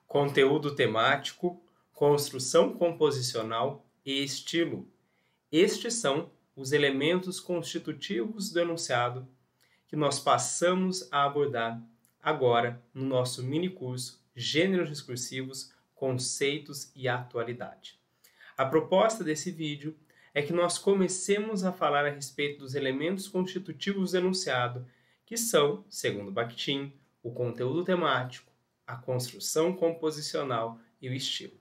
conteúdo temático, construção composicional e estilo. Estes são os elementos constitutivos do enunciado que nós passamos a abordar agora no nosso minicurso Gêneros Discursivos, Conceitos e Atualidade. A proposta desse vídeo é que nós comecemos a falar a respeito dos elementos constitutivos do enunciado, que são, segundo Bakhtin, o conteúdo temático, a construção composicional e o estilo.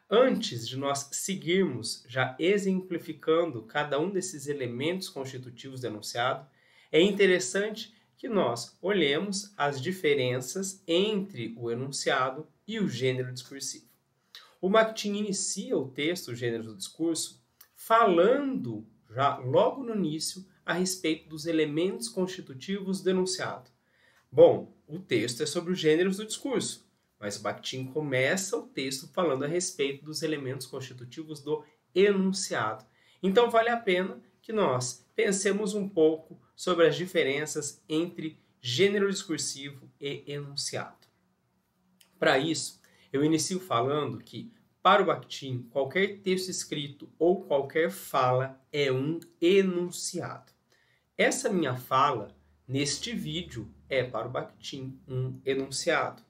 Antes de nós seguirmos já exemplificando cada um desses elementos constitutivos do enunciado, é interessante que nós olhemos as diferenças entre o enunciado e o gênero discursivo. O Bakhtin inicia o texto, o gênero do discurso, falando já logo no início a respeito dos elementos constitutivos do enunciado. Bom, o texto é sobre os gêneros do discurso, mas o Bakhtin começa o texto falando a respeito dos elementos constitutivos do enunciado. Então vale a pena que nós pensemos um pouco sobre as diferenças entre gênero discursivo e enunciado. Para isso, eu inicio falando que, para o Bakhtin, qualquer texto escrito ou qualquer fala é um enunciado. Essa minha fala, neste vídeo, é para o Bakhtin um enunciado.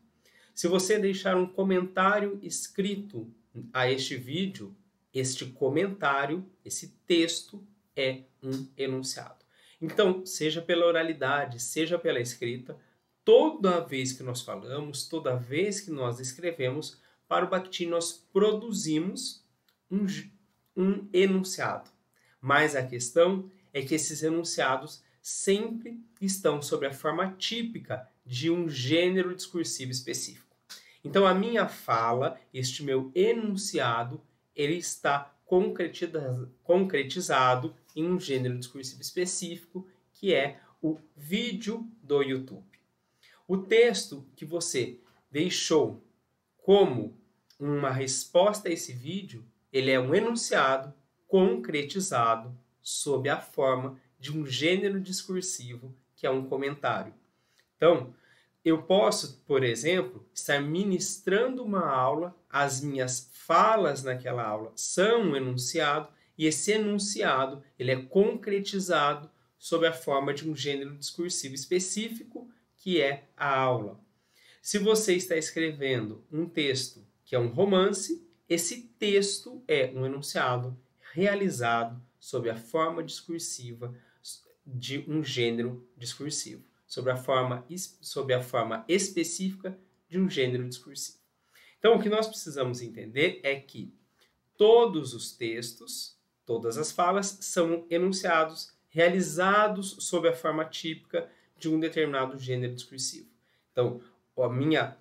Se você deixar um comentário escrito a este vídeo, este comentário, esse texto, é um enunciado. Então, seja pela oralidade, seja pela escrita, toda vez que nós falamos, toda vez que nós escrevemos, para o Bakhtin nós produzimos um enunciado. Mas a questão é que esses enunciados sempre estão sob a forma típica de um gênero discursivo específico. Então, a minha fala, este meu enunciado, ele está concretizado em um gênero discursivo específico, que é o vídeo do YouTube. O texto que você deixou como uma resposta a esse vídeo, ele é um enunciado concretizado sob a forma de um gênero discursivo, que é um comentário. Então, eu posso, por exemplo, estar ministrando uma aula, as minhas falas naquela aula são um enunciado, e esse enunciado ele é concretizado sob a forma de um gênero discursivo específico, que é a aula. Se você está escrevendo um texto que é um romance, esse texto é um enunciado realizado sob a forma discursiva de um gênero discursivo, sob a forma específica de um gênero discursivo. Então, o que nós precisamos entender é que todos os textos, todas as falas, são enunciados realizados sob a forma típica de um determinado gênero discursivo. Então, a minha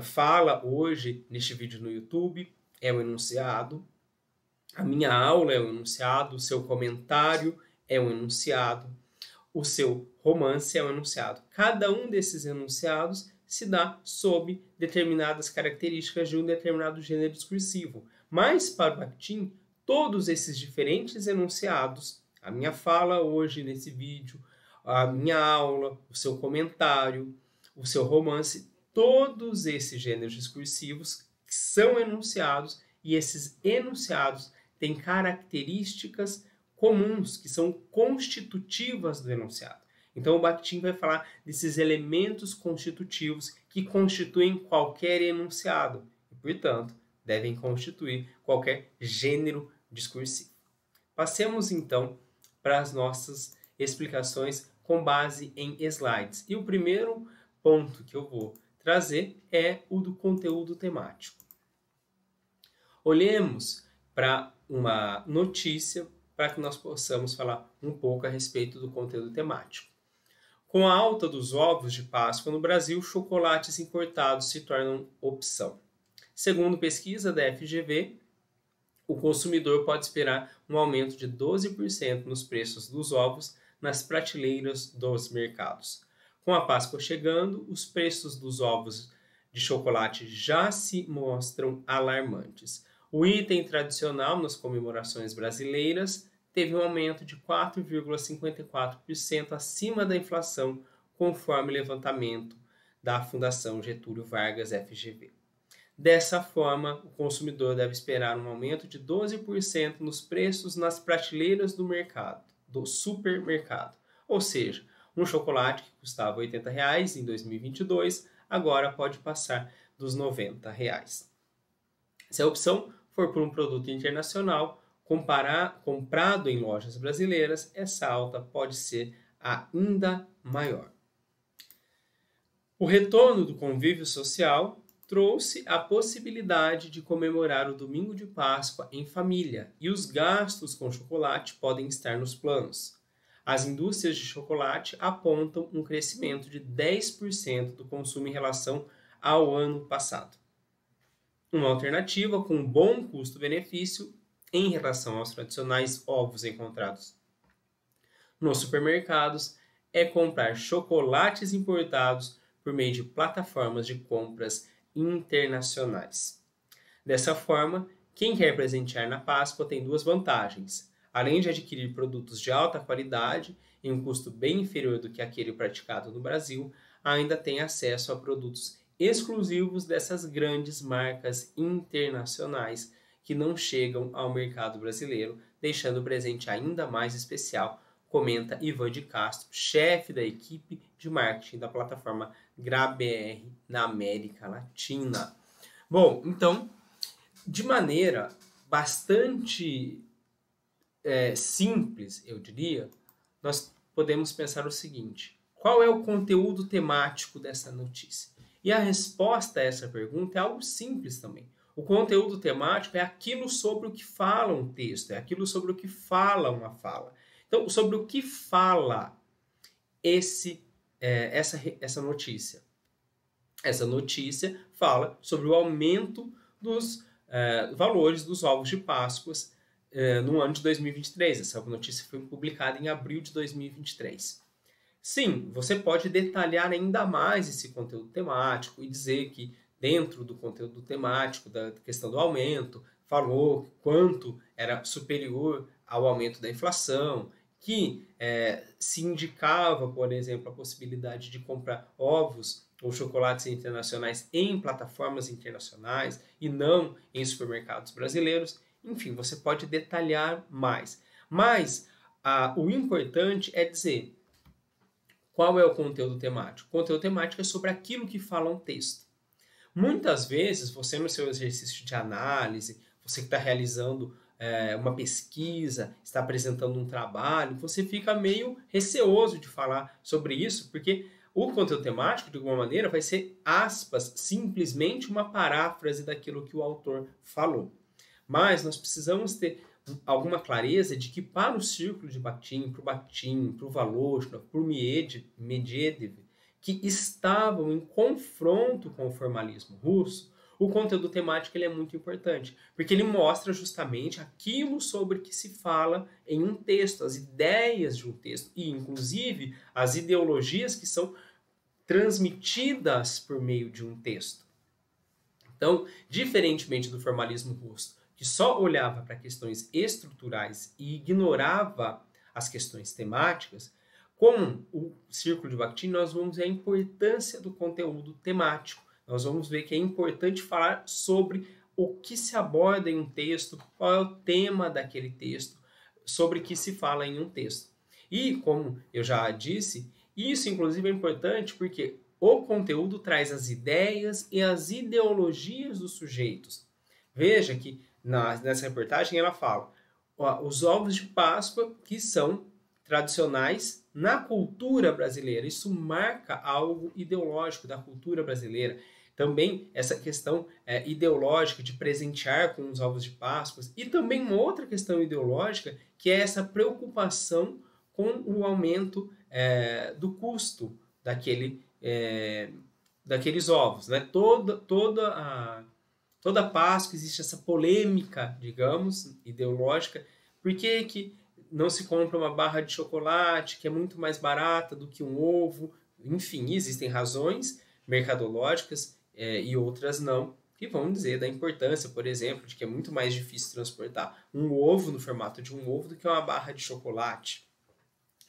fala hoje, neste vídeo no YouTube, é um enunciado, a minha aula é um enunciado, o seu comentário é um enunciado, o seu romance é um enunciado. Cada um desses enunciados se dá sob determinadas características de um determinado gênero discursivo. Mas, para o Bakhtin, todos esses diferentes enunciados, a minha fala hoje nesse vídeo, a minha aula, o seu comentário, o seu romance, todos esses gêneros discursivos são enunciados, e esses enunciados têm características comuns, que são constitutivas do enunciado. Então, o Bakhtin vai falar desses elementos constitutivos que constituem qualquer enunciado e, portanto, devem constituir qualquer gênero discursivo. Passemos, então, para as nossas explicações com base em slides. E o primeiro ponto que eu vou trazer é o do conteúdo temático. Olhemos para uma notícia para que nós possamos falar um pouco a respeito do conteúdo temático. Com a alta dos ovos de Páscoa no Brasil, chocolates importados se tornam opção. Segundo pesquisa da FGV, o consumidor pode esperar um aumento de 12% nos preços dos ovos nas prateleiras dos mercados. Com a Páscoa chegando, os preços dos ovos de chocolate já se mostram alarmantes. O item tradicional nas comemorações brasileiras teve um aumento de 4,54% acima da inflação, conforme o levantamento da Fundação Getúlio Vargas FGV. Dessa forma, o consumidor deve esperar um aumento de 12% nos preços nas prateleiras do mercado, do supermercado. Ou seja, um chocolate que custava R$ 80 em 2022, agora pode passar dos R$ 90. Se a opção for por um produto internacional, comprado em lojas brasileiras, essa alta pode ser ainda maior. O retorno do convívio social trouxe a possibilidade de comemorar o domingo de Páscoa em família, e os gastos com chocolate podem estar nos planos. As indústrias de chocolate apontam um crescimento de 10% do consumo em relação ao ano passado. Uma alternativa com bom custo-benefício em relação aos tradicionais ovos encontrados nos supermercados é comprar chocolates importados por meio de plataformas de compras internacionais. Dessa forma, quem quer presentear na Páscoa tem duas vantagens. Além de adquirir produtos de alta qualidade em um custo bem inferior do que aquele praticado no Brasil, ainda tem acesso a produtos exclusivos dessas grandes marcas internacionais que não chegam ao mercado brasileiro, deixando o presente ainda mais especial, comenta Ivan de Castro, chefe da equipe de marketing da plataforma GrabBR na América Latina. Bom, então, de maneira bastante simples, eu diria, nós podemos pensar o seguinte: qual é o conteúdo temático dessa notícia? E a resposta a essa pergunta é algo simples também. O conteúdo temático é aquilo sobre o que fala um texto, é aquilo sobre o que fala uma fala. Então, sobre o que fala essa notícia? Essa notícia fala sobre o aumento dos valores dos ovos de Páscoa no ano de 2023. Essa notícia foi publicada em abril de 2023. Sim, você pode detalhar ainda mais esse conteúdo temático e dizer que dentro do conteúdo temático, da questão do aumento, falou quanto era superior ao aumento da inflação, que se indicava, por exemplo, a possibilidade de comprar ovos ou chocolates internacionais em plataformas internacionais e não em supermercados brasileiros. Enfim, você pode detalhar mais. Mas o importante é dizer qual é o conteúdo temático. O conteúdo temático é sobre aquilo que fala um texto. Muitas vezes, você no seu exercício de análise, você que está realizando uma pesquisa, está apresentando um trabalho, você fica meio receoso de falar sobre isso, porque o conteúdo temático, de alguma maneira, vai ser, aspas, simplesmente uma paráfrase daquilo que o autor falou. Mas nós precisamos ter alguma clareza de que para o círculo de Bakhtin, para o Voloshinov, para o Medvedev, que estavam em confronto com o formalismo russo, o conteúdo temático ele é muito importante, porque ele mostra justamente aquilo sobre que se fala em um texto, as ideias de um texto, e inclusive as ideologias que são transmitidas por meio de um texto. Então, diferentemente do formalismo russo, que só olhava para questões estruturais e ignorava as questões temáticas, com o Círculo de Bakhtin nós vamos ver a importância do conteúdo temático. Nós vamos ver que é importante falar sobre o que se aborda em um texto, qual é o tema daquele texto, sobre o que se fala em um texto. E, como eu já disse, isso inclusive é importante porque o conteúdo traz as ideias e as ideologias dos sujeitos. Veja que nessa reportagem ela fala os ovos de Páscoa que são tradicionais na cultura brasileira. Isso marca algo ideológico da cultura brasileira. Também essa questão ideológica de presentear com os ovos de Páscoa e também uma outra questão ideológica que é essa preocupação com o aumento do custo daqueles ovos. Né? Toda Páscoa existe essa polêmica, digamos, ideológica. Por que não se compra uma barra de chocolate que é muito mais barata do que um ovo? Enfim, existem razões mercadológicas e outras não, que vão dizer da importância, por exemplo, de que é muito mais difícil transportar um ovo no formato de um ovo do que uma barra de chocolate.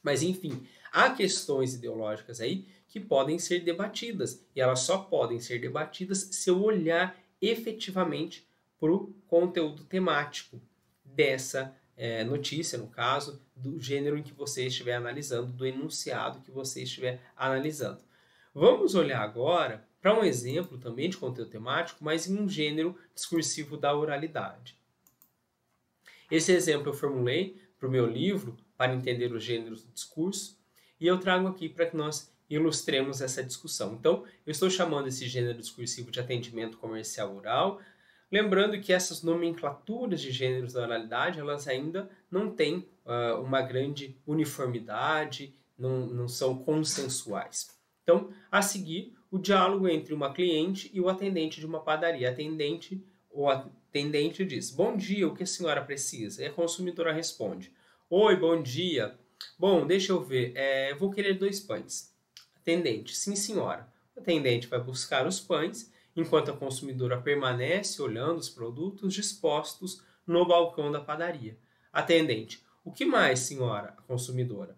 Mas, enfim, há questões ideológicas aí que podem ser debatidas, e elas só podem ser debatidas se eu olhar efetivamente para o conteúdo temático dessa notícia, no caso, do gênero em que você estiver analisando, do enunciado que você estiver analisando. Vamos olhar agora para um exemplo também de conteúdo temático, mas em um gênero discursivo da oralidade. Esse exemplo eu formulei para o meu livro, para entender os gêneros do discurso, e eu trago aqui para que nós ilustremos essa discussão. Então, eu estou chamando esse gênero discursivo de atendimento comercial oral, lembrando que essas nomenclaturas de gêneros da oralidade, elas ainda não têm uma grande uniformidade, não são consensuais. Então, a seguir, o diálogo entre uma cliente e o atendente de uma padaria. O atendente diz: bom dia, o que a senhora precisa? E a consumidora responde: oi, bom dia. Bom, deixa eu ver, vou querer 2 pães. Atendente: sim, senhora. O atendente vai buscar os pães, enquanto a consumidora permanece olhando os produtos dispostos no balcão da padaria. Atendente: o que mais, senhora? A consumidora: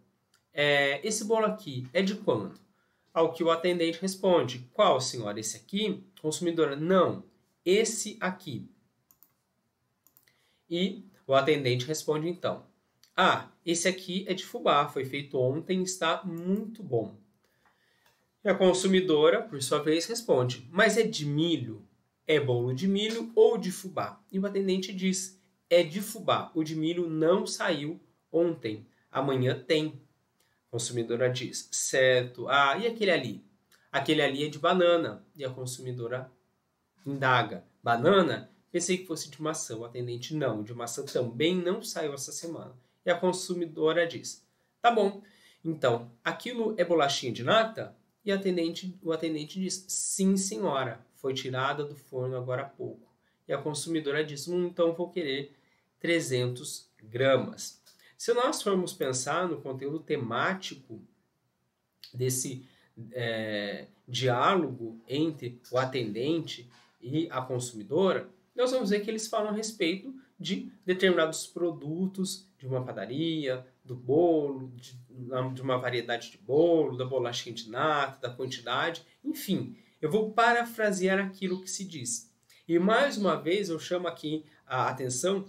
esse bolo aqui é de quanto? Ao que o atendente responde: qual, senhora? Esse aqui? Consumidora: não, esse aqui. E o atendente responde então: esse aqui é de fubá, foi feito ontem e está muito bom. E a consumidora, por sua vez, responde: mas é de milho? É bolo de milho ou de fubá? E o atendente diz: é de fubá, o de milho não saiu ontem, amanhã tem. A consumidora diz: certo, e aquele ali? Aquele ali é de banana. E a consumidora indaga: banana? Pensei que fosse de maçã. O atendente: não, de maçã também não saiu essa semana. E a consumidora diz: tá bom, então, aquilo é bolachinha de nata? E o atendente diz: sim, senhora, foi tirada do forno agora há pouco. E a consumidora diz: então vou querer 300 gramas. Se nós formos pensar no conteúdo temático desse diálogo entre o atendente e a consumidora, nós vamos ver que eles falam a respeito de determinados produtos de uma padaria, do bolo, de uma variedade de bolo, da bolachinha de nata, da quantidade, enfim. Eu vou parafrasear aquilo que se diz. E mais uma vez eu chamo aqui a atenção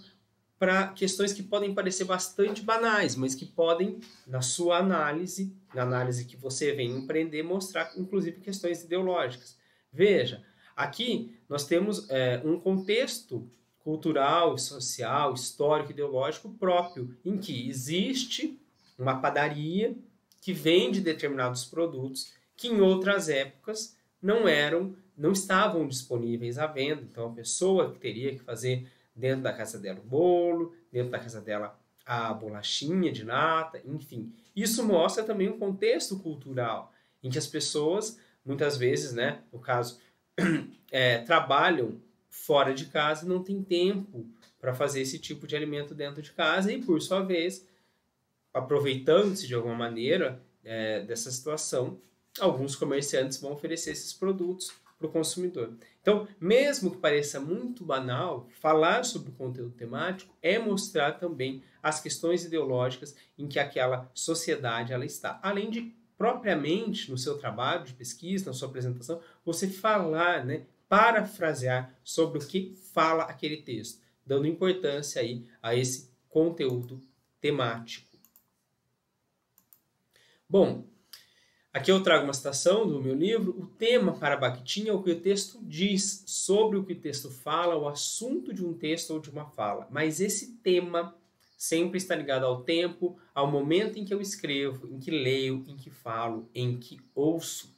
para questões que podem parecer bastante banais, mas que podem, na sua análise, na análise que você vem empreender, mostrar inclusive questões ideológicas. Veja, aqui nós temos um contexto cultural, social, histórico, ideológico próprio, em que existe uma padaria que vende determinados produtos que em outras épocas não estavam disponíveis à venda. Então a pessoa que teria que fazer dentro da casa dela o bolo, dentro da casa dela a bolachinha de nata, enfim. Isso mostra também um contexto cultural em que as pessoas, muitas vezes, no caso, trabalham fora de casa e não tem tempo para fazer esse tipo de alimento dentro de casa e, por sua vez, aproveitando-se de alguma maneira dessa situação, alguns comerciantes vão oferecer esses produtos para o consumidor. Então, mesmo que pareça muito banal, falar sobre o conteúdo temático é mostrar também as questões ideológicas em que aquela sociedade ela está. Além de, propriamente, no seu trabalho de pesquisa, na sua apresentação, você falar, parafrasear sobre o que fala aquele texto, dando importância aí a esse conteúdo temático. Bom, aqui eu trago uma citação do meu livro. O tema para Bakhtin é o que o texto diz, sobre o que o texto fala, o assunto de um texto ou de uma fala. Mas esse tema sempre está ligado ao tempo, ao momento em que eu escrevo, em que leio, em que falo, em que ouço.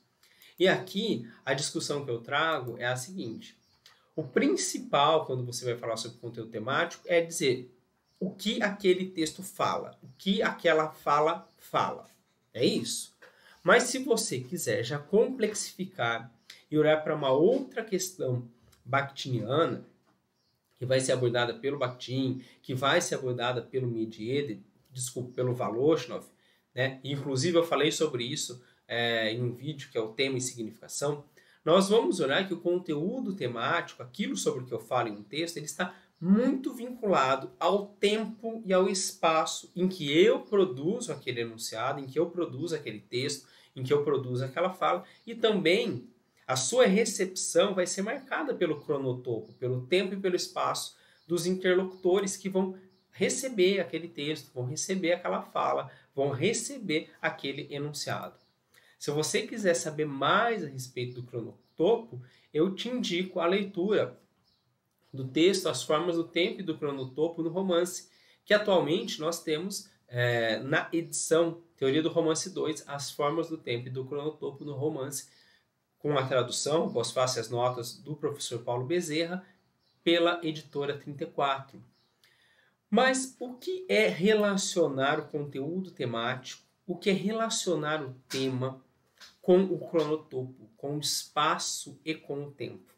E aqui a discussão que eu trago é a seguinte: o principal, quando você vai falar sobre conteúdo temático, é dizer o que aquele texto fala, o que aquela fala fala. É isso. Mas se você quiser já complexificar e olhar para uma outra questão bakhtiniana, que vai ser abordada pelo Bakhtin, que vai ser abordada pelo pelo Voloshinov, inclusive eu falei sobre isso em um vídeo que é o tema e significação, nós vamos olhar que o conteúdo temático, aquilo sobre o que eu falo em um texto, ele está muito vinculado ao tempo e ao espaço em que eu produzo aquele enunciado, em que eu produzo aquele texto, em que eu produzo aquela fala, e também A sua recepção vai ser marcada pelo cronotopo, pelo tempo e pelo espaço dos interlocutores que vão receber aquele texto, vão receber aquela fala, vão receber aquele enunciado. Se você quiser saber mais a respeito do cronotopo, eu te indico a leitura do texto As Formas do Tempo e do Cronotopo no Romance, que atualmente nós temos na edição Teoria do Romance 2, As Formas do Tempo e do Cronotopo no Romance, com a tradução, pós-fácil e as notas do professor Paulo Bezerra, pela editora 34. Mas o que é relacionar o conteúdo temático, o que é relacionar o tema com o cronotopo, com o espaço e com o tempo?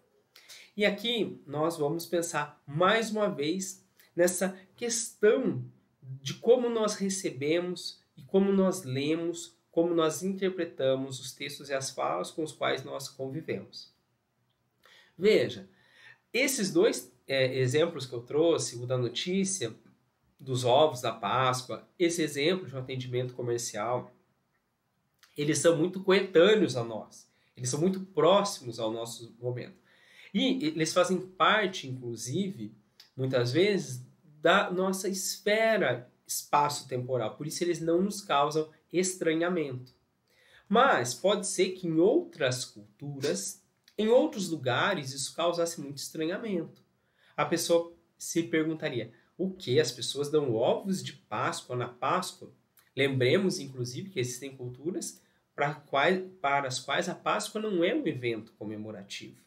E aqui nós vamos pensar mais uma vez nessa questão de como nós recebemos e como nós lemos, como nós interpretamos os textos e as falas com os quais nós convivemos. Veja, esses dois exemplos que eu trouxe, o da notícia dos ovos da Páscoa, esse exemplo de um atendimento comercial, eles são muito coetâneos a nós, eles são muito próximos ao nosso momento. E eles fazem parte, inclusive, muitas vezes, da nossa esfera espaço-temporal, por isso eles não nos causam estranhamento. Mas pode ser que em outras culturas, em outros lugares, isso causasse muito estranhamento. A pessoa se perguntaria, o que? As pessoas dão ovos de Páscoa na Páscoa? Lembremos, inclusive, que existem culturas para as quais a Páscoa não é um evento comemorativo.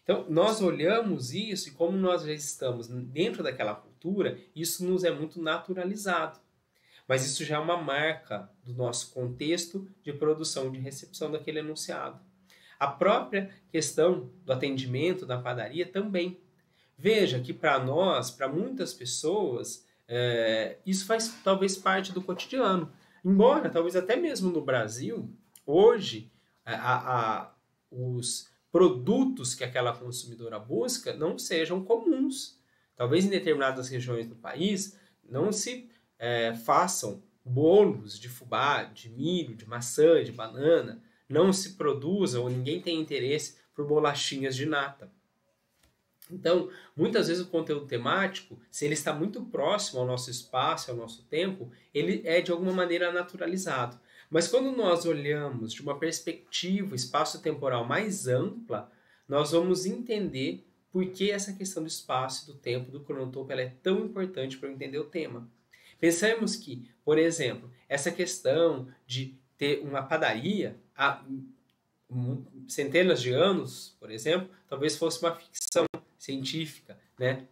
Então, nós olhamos isso e como nós já estamos dentro daquela cultura, isso nos é muito naturalizado. Mas isso já é uma marca do nosso contexto de produção e de recepção daquele enunciado. A própria questão do atendimento da padaria também. Veja que para nós, para muitas pessoas, isso faz talvez parte do cotidiano. Embora, talvez até mesmo no Brasil, hoje, os produtos que aquela consumidora busca não sejam comuns. Talvez em determinadas regiões do país não se façam bolos de fubá, de milho, de maçã, de banana, não se produza ou ninguém tem interesse por bolachinhas de nata. Então, muitas vezes o conteúdo temático, se ele está muito próximo ao nosso espaço, ao nosso tempo, ele é de alguma maneira naturalizado. Mas quando nós olhamos de uma perspectiva espaço-temporal mais ampla, nós vamos entender por que essa questão do espaço e do tempo, do cronotopo, ela é tão importante para eu entender o tema. Pensamos que, por exemplo, essa questão de ter uma padaria há centenas de anos, por exemplo, talvez fosse uma ficção científica, né?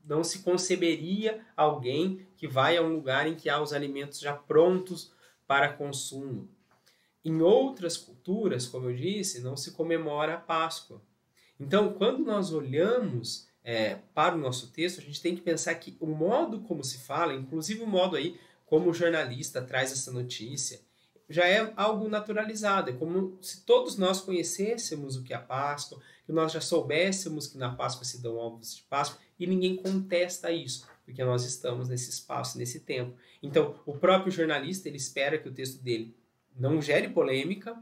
Não se conceberia alguém que vai a um lugar em que há os alimentos já prontos para consumo. Em outras culturas, como eu disse, não se comemora a Páscoa. Então, quando nós olhamos para o nosso texto, a gente tem que pensar que o modo como se fala, inclusive o modo aí como o jornalista traz essa notícia, já é algo naturalizado. É como se todos nós conhecêssemos o que é a Páscoa, que nós já soubéssemos que na Páscoa se dão ovos de Páscoa, e ninguém contesta isso, porque nós estamos nesse espaço, nesse tempo. Então, o próprio jornalista, ele espera que o texto dele não gere polêmica,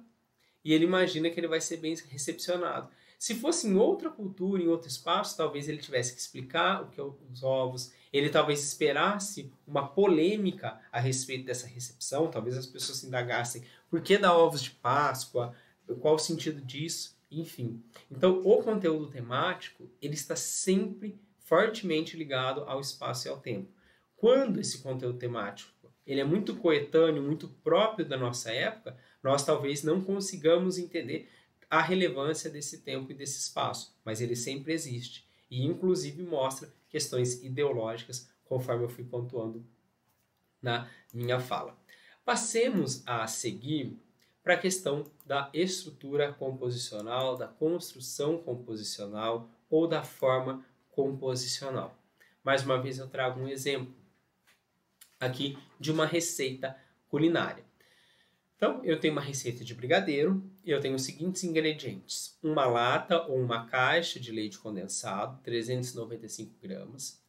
e ele imagina que ele vai ser bem recepcionado. Se fosse em outra cultura, em outro espaço, talvez ele tivesse que explicar o que é os ovos, ele talvez esperasse uma polêmica a respeito dessa recepção, talvez as pessoas se indagassem por que dar ovos de Páscoa, qual o sentido disso, enfim. Então, o conteúdo temático, ele está sempre fortemente ligado ao espaço e ao tempo. Quando esse conteúdo temático ele é muito coetâneo, muito próprio da nossa época, nós talvez não consigamos entender a relevância desse tempo e desse espaço, mas ele sempre existe e inclusive mostra questões ideológicas, conforme eu fui pontuando na minha fala. Passemos a seguir para a questão da estrutura composicional, da construção composicional ou da forma composicional. Mais uma vez eu trago um exemplo aqui de uma receita culinária. Então, eu tenho uma receita de brigadeiro e eu tenho os seguintes ingredientes. Uma lata ou uma caixa de leite condensado, 395 gramas.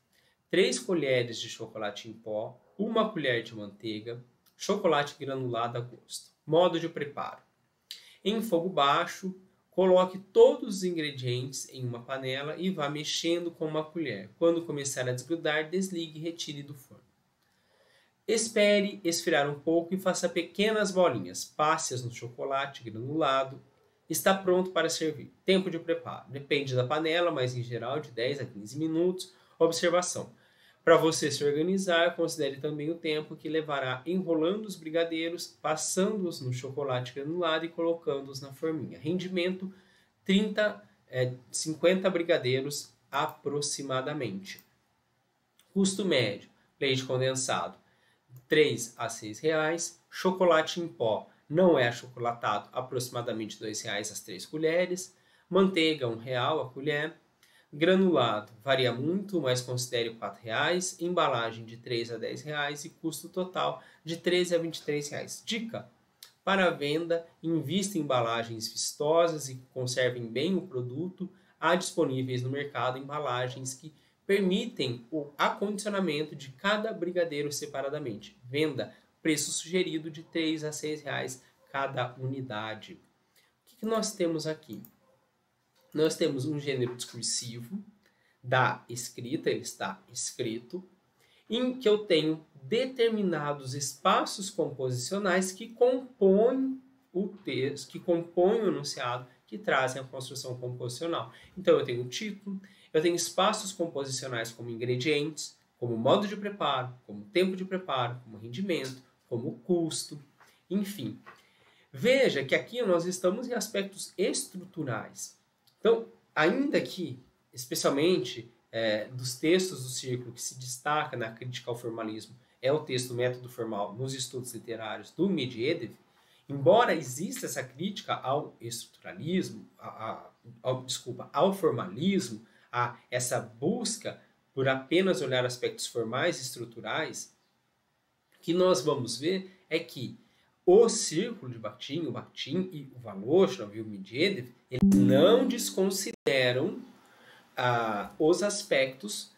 3 colheres de chocolate em pó, 1 colher de manteiga, chocolate granulado a gosto. Modo de preparo. Em fogo baixo, Coloque todos os ingredientes em uma panela e vá mexendo com uma colher. Quando começar a desgrudar, desligue e retire do forno. Espere esfriar um pouco e faça pequenas bolinhas. Passe-as no chocolate granulado. Está pronto para servir. Tempo de preparo. Depende da panela, mas em geral de 10 a 15 minutos. Observação. Para você se organizar, considere também o tempo que levará enrolando os brigadeiros, passando-os no chocolate granulado e colocando-os na forminha. Rendimento, 50 brigadeiros aproximadamente. Custo médio, leite condensado, R$ 3 a R$ 6. Chocolate em pó, não é achocolatado, aproximadamente R$ 2 as 3 colheres. Manteiga, R$ 1 a colher. Granulado varia muito, mas considere R$ 4,00, embalagem de R$ 3 a R$ 10 e custo total de R$ 13 a R$ 23. Dica: para a venda, invista em embalagens vistosas e que conservem bem o produto. Há disponíveis no mercado embalagens que permitem o acondicionamento de cada brigadeiro separadamente. Venda, preço sugerido de R$ 3 a R$ 6 cada unidade. O que nós temos aqui? Nós temos um gênero discursivo da escrita, ele está escrito, em que eu tenho determinados espaços composicionais que compõem o texto, que compõem o enunciado, que trazem a construção composicional. Então eu tenho o título, eu tenho espaços composicionais como ingredientes, como modo de preparo, como tempo de preparo, como rendimento, como custo, enfim. Veja que aqui nós estamos em aspectos estruturais. Então, ainda que, especialmente dos textos do Círculo, que se destaca na crítica ao formalismo, é o texto Método Formal nos estudos literários do Medvedev, embora exista essa crítica ao estruturalismo, ao formalismo, a essa busca por apenas olhar aspectos formais e estruturais, o que nós vamos ver é que o Círculo de Bakhtin, o Bakhtin e o Voloshinov e o Medvedev, eles não desconsideram os aspectos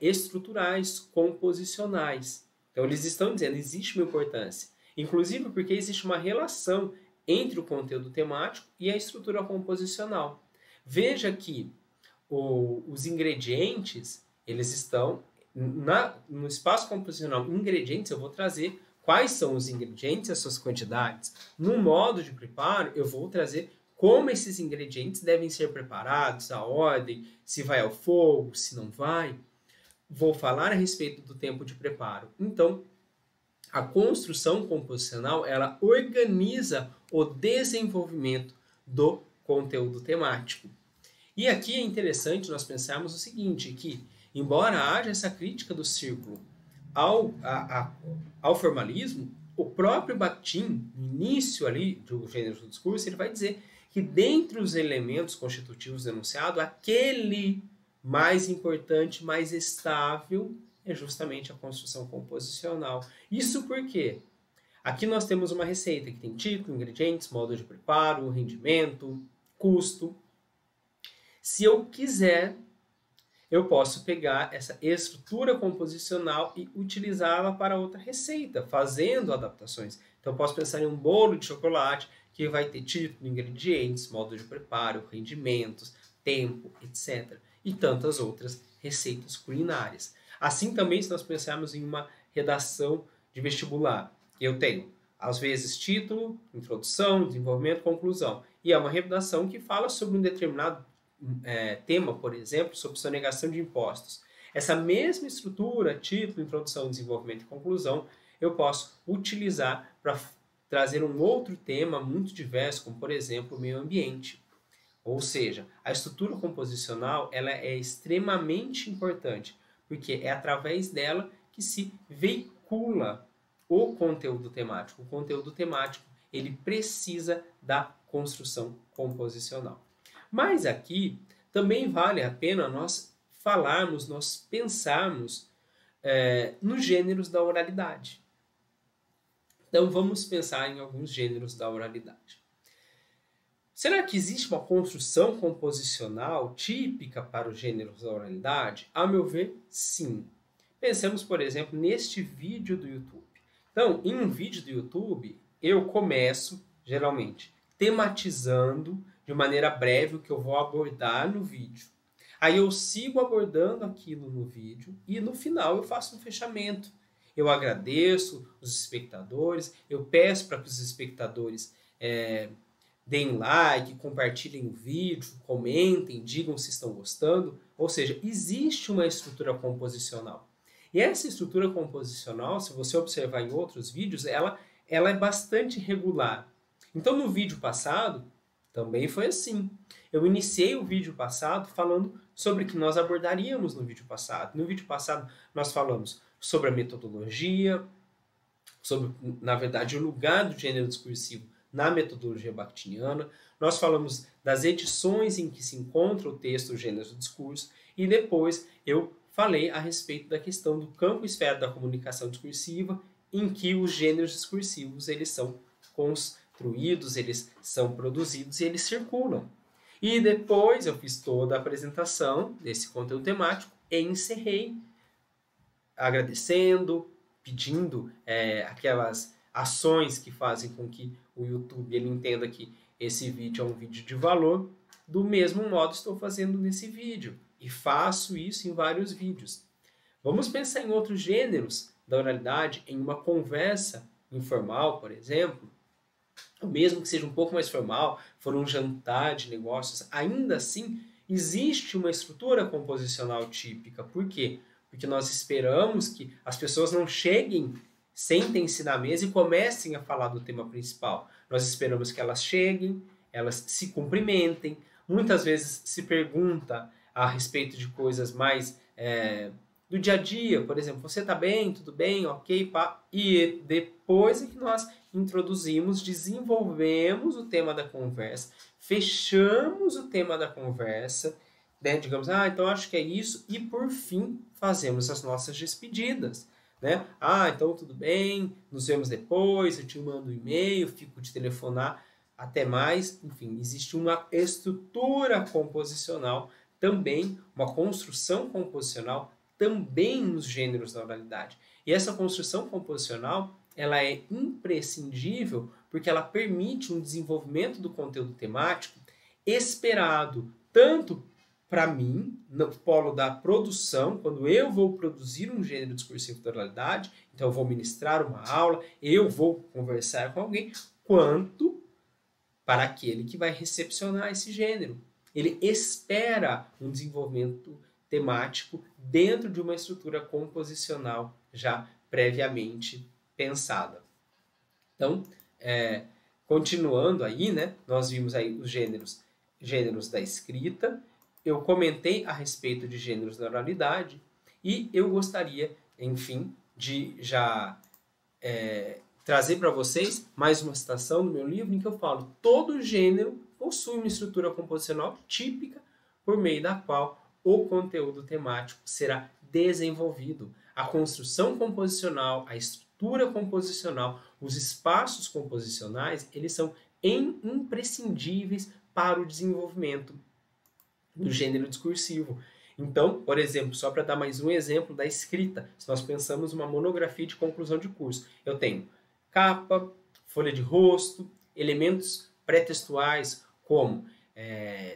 estruturais, composicionais. Então, eles estão dizendo que existe uma importância, inclusive porque existe uma relação entre o conteúdo temático e a estrutura composicional. Veja que os ingredientes, eles estão no espaço composicional. Ingredientes, eu vou trazer quais são os ingredientes e as suas quantidades. No modo de preparo, eu vou trazer como esses ingredientes devem ser preparados, a ordem, se vai ao fogo, se não vai. Vou falar a respeito do tempo de preparo. Então, a construção composicional, ela organiza o desenvolvimento do conteúdo temático. E aqui é interessante nós pensarmos o seguinte, que embora haja essa crítica do Círculo ao formalismo, o próprio Bakhtin, no início ali do gênero do discurso, ele vai dizer que dentre os elementos constitutivos do enunciado, aquele mais importante, mais estável, é justamente a construção composicional. Isso porque aqui nós temos uma receita que tem título, ingredientes, modo de preparo, rendimento, custo. Se eu quiser, eu posso pegar essa estrutura composicional e utilizá-la para outra receita, fazendo adaptações. Então, eu posso pensar em um bolo de chocolate que vai ter título, ingredientes, modo de preparo, rendimentos, tempo, etc. E tantas outras receitas culinárias. Assim também, se nós pensarmos em uma redação de vestibular, eu tenho, às vezes, título, introdução, desenvolvimento, conclusão. E é uma redação que fala sobre um determinado tema, por exemplo, sobre sonegação de impostos. Essa mesma estrutura, título, introdução, desenvolvimento e conclusão, eu posso utilizar para trazer um outro tema muito diverso, como, por exemplo, o meio ambiente. Ou seja, a estrutura composicional ela é extremamente importante, porque é através dela que se veicula o conteúdo temático. O conteúdo temático ele precisa da construção composicional. Mas aqui também vale a pena nós falarmos, nós pensarmos nos gêneros da oralidade. Então vamos pensar em alguns gêneros da oralidade. Será que existe uma construção composicional típica para os gêneros da oralidade? A meu ver, sim. Pensemos, por exemplo, neste vídeo do YouTube. Então, em um vídeo do YouTube, eu começo, geralmente, tematizando de maneira breve o que eu vou abordar no vídeo. Aí eu sigo abordando aquilo no vídeo e no final eu faço um fechamento. Eu agradeço os espectadores, eu peço para que os espectadores deem like, compartilhem o vídeo, comentem, digam se estão gostando. Ou seja, existe uma estrutura composicional. E essa estrutura composicional, se você observar em outros vídeos, ela é bastante regular. Então, no vídeo passado, também foi assim. Eu iniciei o vídeo passado falando sobre o que nós abordaríamos no vídeo passado. No vídeo passado, nós falamos sobre a metodologia, sobre, na verdade, o lugar do gênero discursivo na metodologia bakhtiniana. Nós falamos das edições em que se encontra o texto, o gênero do discurso, e depois eu falei a respeito da questão do campo esfera da comunicação discursiva, em que os gêneros discursivos eles são construídos, eles são produzidos e eles circulam. E depois eu fiz toda a apresentação desse conteúdo temático e encerrei agradecendo, pedindo aquelas ações que fazem com que o YouTube ele entenda que esse vídeo é um vídeo de valor. Do mesmo modo estou fazendo nesse vídeo e faço isso em vários vídeos. Vamos pensar em outros gêneros da oralidade, em uma conversa informal, por exemplo, ou mesmo que seja um pouco mais formal, for um jantar de negócios, ainda assim existe uma estrutura composicional típica. Por quê? Porque nós esperamos que as pessoas não cheguem, sentem-se na mesa e comecem a falar do tema principal. Nós esperamos que elas cheguem, elas se cumprimentem, muitas vezes se pergunta a respeito de coisas mais do dia a dia, por exemplo, você está bem, tudo bem, ok, pá. E depois é que nós introduzimos, desenvolvemos o tema da conversa, fechamos o tema da conversa, né? Digamos, então acho que é isso, e por fim fazemos as nossas despedidas. Né? Então tudo bem, nos vemos depois, eu te mando um e-mail, fico de telefonar, até mais. Enfim, existe uma estrutura composicional também, uma construção composicional também nos gêneros da oralidade. E essa construção composicional ela é imprescindível porque ela permite um desenvolvimento do conteúdo temático esperado tanto para mim, no polo da produção, quando eu vou produzir um gênero discursivo da oralidade, então eu vou ministrar uma aula, eu vou conversar com alguém, quanto para aquele que vai recepcionar esse gênero. Ele espera um desenvolvimento temático dentro de uma estrutura composicional já previamente pensada. Então, continuando aí, né, nós vimos aí os gêneros da escrita. Eu comentei a respeito de gêneros da oralidade e eu gostaria, enfim, de já trazer para vocês mais uma citação do meu livro em que eu falo: todo gênero possui uma estrutura composicional típica por meio da qual o conteúdo temático será desenvolvido. A construção composicional, a estrutura composicional, os espaços composicionais, eles são imprescindíveis para o desenvolvimento do gênero discursivo. Então, por exemplo, só para dar mais um exemplo da escrita, se nós pensamos uma monografia de conclusão de curso, eu tenho capa, folha de rosto, elementos pré-textuais como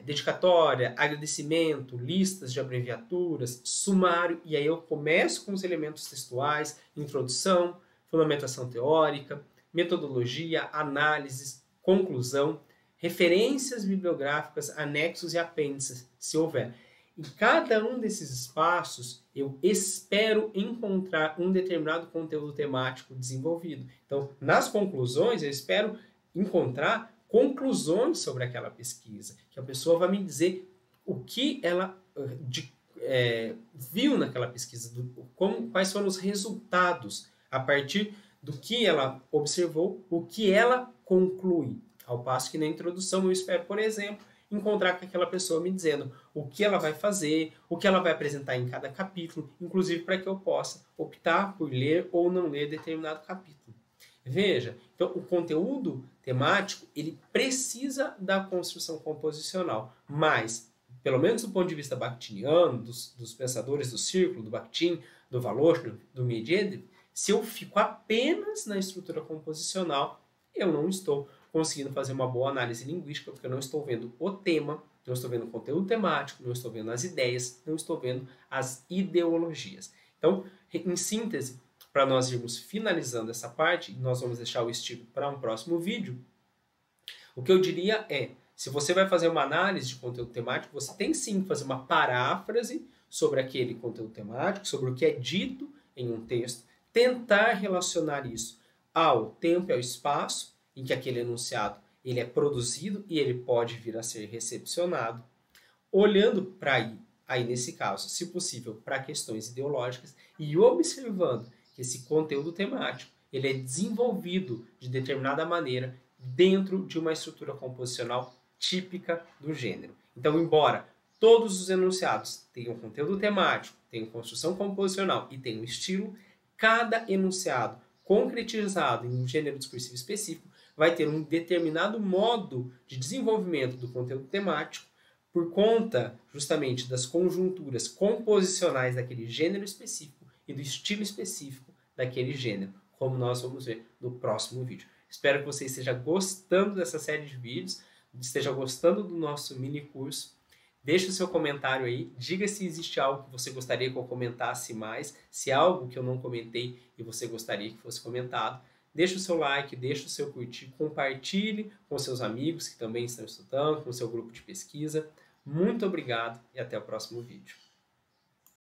dedicatória, agradecimento, listas de abreviaturas, sumário, e aí eu começo com os elementos textuais, introdução, fundamentação teórica, metodologia, análises, conclusão, referências bibliográficas, anexos e apêndices, se houver. Em cada um desses espaços, eu espero encontrar um determinado conteúdo temático desenvolvido. Então, nas conclusões, eu espero encontrar conclusões sobre aquela pesquisa, que a pessoa vai me dizer o que ela viu naquela pesquisa, quais foram os resultados a partir do que ela observou, o que ela conclui. Ao passo que na introdução eu espero, por exemplo, encontrar com aquela pessoa me dizendo o que ela vai fazer, o que ela vai apresentar em cada capítulo, inclusive para que eu possa optar por ler ou não ler determinado capítulo. Veja, então o conteúdo temático ele precisa da construção composicional, mas, pelo menos do ponto de vista bakhtiniano, dos pensadores do círculo, do Bakhtin, do Voloshin, do Medvedev, se eu fico apenas na estrutura composicional, eu não estou conseguindo fazer uma boa análise linguística, porque eu não estou vendo o tema, não estou vendo o conteúdo temático, não estou vendo as ideias, não estou vendo as ideologias. Então, em síntese, para nós irmos finalizando essa parte, nós vamos deixar o estilo para um próximo vídeo, o que eu diria é, se você vai fazer uma análise de conteúdo temático, você tem sim que fazer uma paráfrase sobre aquele conteúdo temático, sobre o que é dito em um texto, tentar relacionar isso ao tempo e ao espaço em que aquele enunciado ele é produzido e ele pode vir a ser recepcionado, olhando para aí nesse caso, se possível, para questões ideológicas e observando que esse conteúdo temático ele é desenvolvido de determinada maneira dentro de uma estrutura composicional típica do gênero. Então, embora todos os enunciados tenham conteúdo temático, tenham construção composicional e tenham estilo, cada enunciado concretizado em um gênero discursivo específico vai ter um determinado modo de desenvolvimento do conteúdo temático por conta justamente das conjunturas composicionais daquele gênero específico e do estilo específico daquele gênero, como nós vamos ver no próximo vídeo. Espero que você esteja gostando dessa série de vídeos, esteja gostando do nosso mini curso. Deixe o seu comentário aí, diga se existe algo que você gostaria que eu comentasse mais, se há algo que eu não comentei e você gostaria que fosse comentado. Deixe o seu like, deixe o seu curtir, compartilhe com seus amigos que também estão estudando, com o seu grupo de pesquisa. Muito obrigado e até o próximo vídeo.